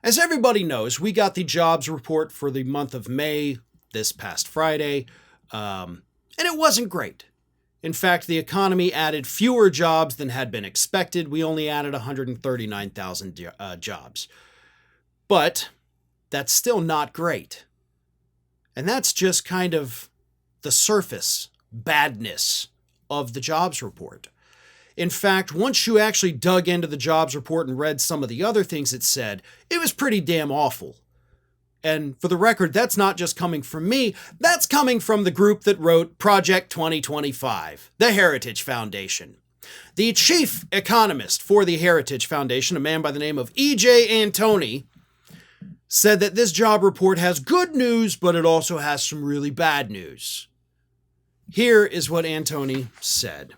As everybody knows, we got the jobs report for the month of May this past Friday, and it wasn't great. In fact, the economy added fewer jobs than had been expected. We only added 139,000 jobs. But that's still not great. And that's just kind of the surface badness of the jobs report. In fact, once you actually dug into the jobs report and read some of the other things it said, it was pretty damn awful. And for the record, that's not just coming from me, that's coming from the group that wrote Project 2025, the Heritage Foundation. The chief economist for the Heritage Foundation, a man by the name of E.J. Antoni, said that this job report has good news, but it also has some really bad news. Here is what Antoni said.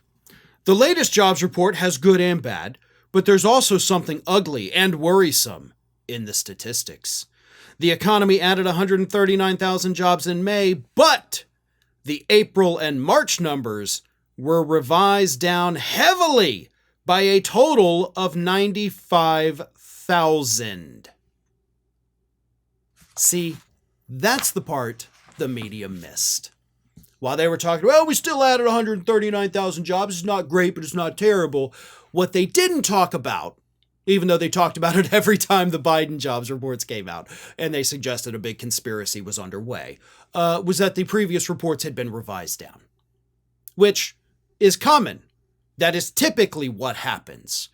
The latest jobs report has good and bad, but there's also something ugly and worrisome in the statistics. The economy added 139,000 jobs in May, but the April and March numbers were revised down heavily by a total of 95,000. See, that's the part the media missed. While they were talking, well, we still added 139,000 jobs. It's not great, but it's not terrible. What they didn't talk about, even though they talked about it every time the Biden jobs reports came out, and they suggested a big conspiracy was underway, was that the previous reports had been revised down, which is common. That is typically what happens.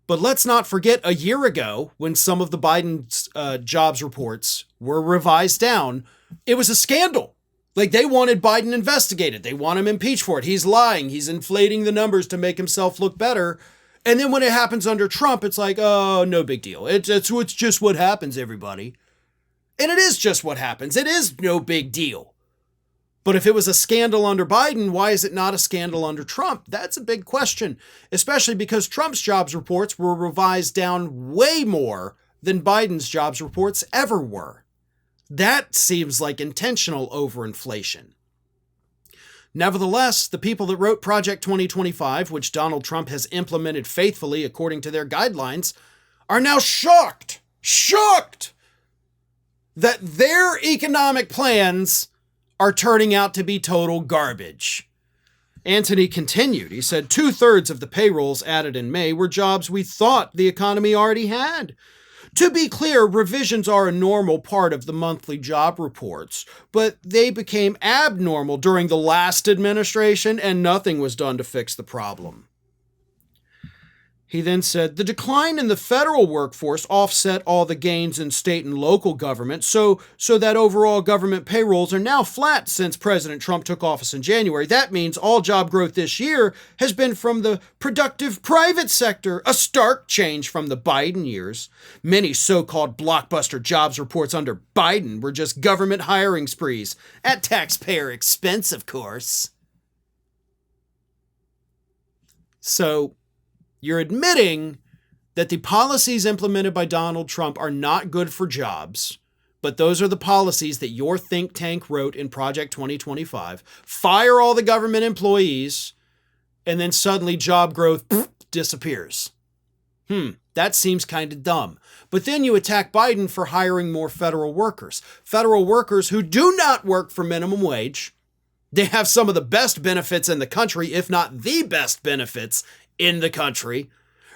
But let's not forget a year ago when some of the Biden's jobs reports were revised down, it was a scandal. Like, they wanted Biden investigated. They want him impeached for it. He's lying. He's inflating the numbers to make himself look better. And then when it happens under Trump, it's like, oh, no big deal. It's just what happens, everybody. And it is just what happens. It is no big deal. But if it was a scandal under Biden, why is it not a scandal under Trump? That's a big question, especially because Trump's jobs reports were revised down way more than Biden's jobs reports ever were. That seems like intentional overinflation. Nevertheless, the people that wrote Project 2025, which Donald Trump has implemented faithfully according to their guidelines, are now shocked that their economic plans are turning out to be total garbage. Antoni continued. He said 2/3 of the payrolls added in May were jobs we thought the economy already had. To be clear, revisions are a normal part of the monthly job reports, but they became abnormal during the last administration and nothing was done to fix the problem. He then said, the decline in the federal workforce offset all the gains in state and local government, so that overall government payrolls are now flat since President Trump took office in January. That means all job growth this year has been from the productive private sector, a stark change from the Biden years. Many so-called blockbuster jobs reports under Biden were just government hiring sprees, at taxpayer expense, of course. So, you're admitting that the policies implemented by Donald Trump are not good for jobs, but those are the policies that your think tank wrote in Project 2025. Fire all the government employees, and then suddenly job growth disappears. That seems kind of dumb. But then you attack Biden for hiring more federal workers who do not work for minimum wage. They have some of the best benefits in the country, if not the best benefits in the country.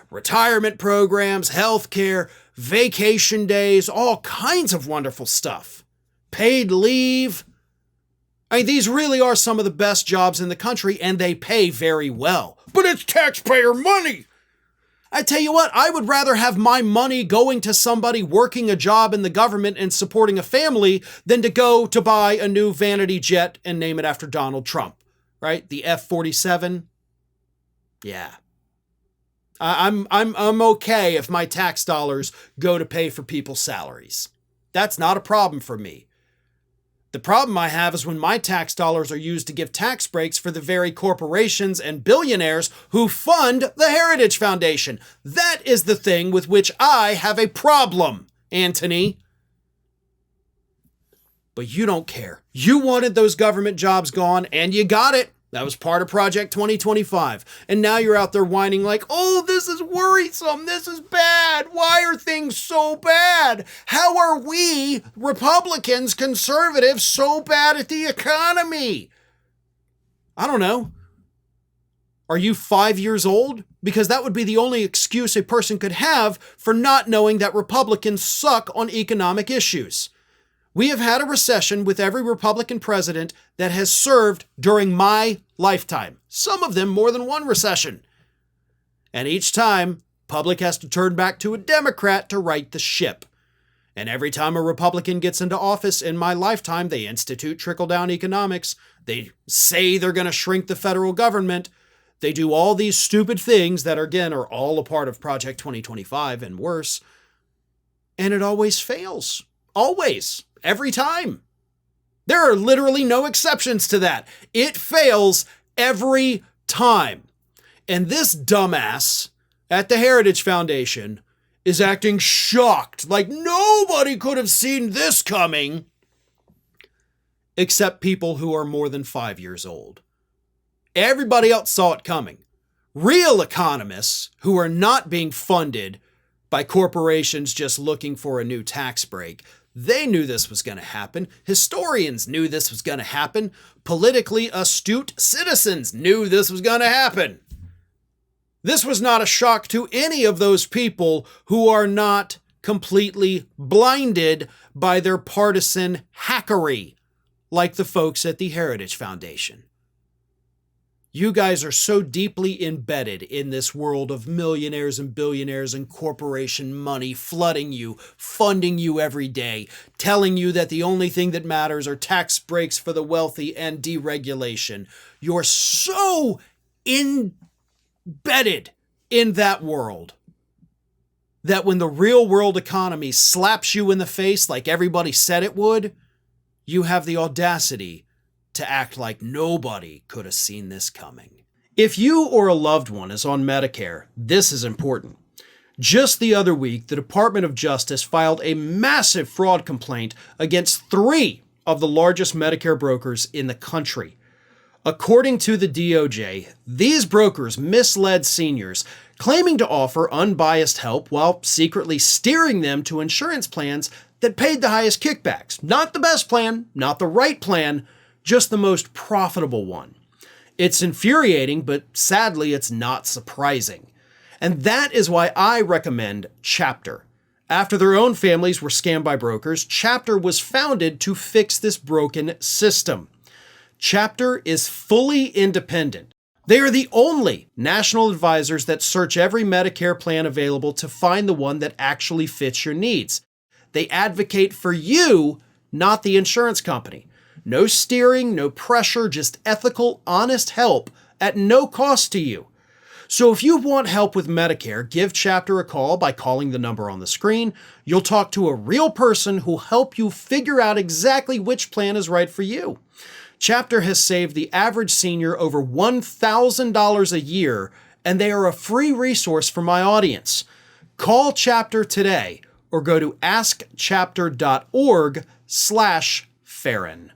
Retirement programs, healthcare, vacation days, all kinds of wonderful stuff. Paid leave. I mean, these really are some of the best jobs in the country, and they pay very well. But it's taxpayer money. I tell you what, I would rather have my money going to somebody working a job in the government and supporting a family than to go to buy a new vanity jet and name it after Donald Trump, right? The F-47. Yeah. I'm okay if my tax dollars go to pay for people's salaries. That's not a problem for me. The problem I have is when my tax dollars are used to give tax breaks for the very corporations and billionaires who fund the Heritage Foundation. That is the thing with which I have a problem, Antoni. But you don't care. You wanted those government jobs gone, and you got it. That was part of Project 2025. And now you're out there whining like, oh, this is worrisome. This is bad. Why are things so bad? How are we, Republicans, conservatives, so bad at the economy? I don't know. Are you 5 years old? Because that would be the only excuse a person could have for not knowing that Republicans suck on economic issues. We have had a recession with every Republican president that has served during my lifetime. Some of them more than one recession. And each time, public has to turn back to a Democrat to right the ship. And every time a Republican gets into office in my lifetime, they institute trickle-down economics. They say they're going to shrink the federal government. They do all these stupid things that, again, are all a part of Project 2025 and worse. And it always fails. Always. Every time. There are literally no exceptions to that. It fails every time. And this dumbass at the Heritage Foundation is acting shocked, like nobody could have seen this coming, except people who are more than 5 years old. Everybody else saw it coming. Real economists who are not being funded by corporations just looking for a new tax break, they knew this was going to happen. Historians knew this was going to happen. Politically astute citizens knew this was going to happen. This was not a shock to any of those people who are not completely blinded by their partisan hackery, like the folks at the Heritage Foundation. You guys are so deeply embedded in this world of millionaires and billionaires and corporation money flooding you, funding you every day, telling you that the only thing that matters are tax breaks for the wealthy and deregulation. You're so embedded in that world that when the real world economy slaps you in the face like everybody said it would, you have the audacity to act like nobody could have seen this coming. If you or a loved one is on Medicare, this is important. Just the other week, the Department of Justice filed a massive fraud complaint against 3 of the largest Medicare brokers in the country. According to the DOJ, these brokers misled seniors, claiming to offer unbiased help while secretly steering them to insurance plans that paid the highest kickbacks. Not the best plan, not the right plan, just the most profitable one. It's infuriating, but sadly, it's not surprising. And that is why I recommend Chapter. After their own families were scammed by brokers, Chapter was founded to fix this broken system. Chapter is fully independent. They are the only national advisors that search every Medicare plan available to find the one that actually fits your needs. They advocate for you, not the insurance company. No steering, no pressure, just ethical, honest help at no cost to you. So if you want help with Medicare, give Chapter a call by calling the number on the screen. You'll talk to a real person who'll help you figure out exactly which plan is right for you. Chapter has saved the average senior over $1,000 a year, and they are a free resource for my audience. Call Chapter today or go to askchapter.org/Farron.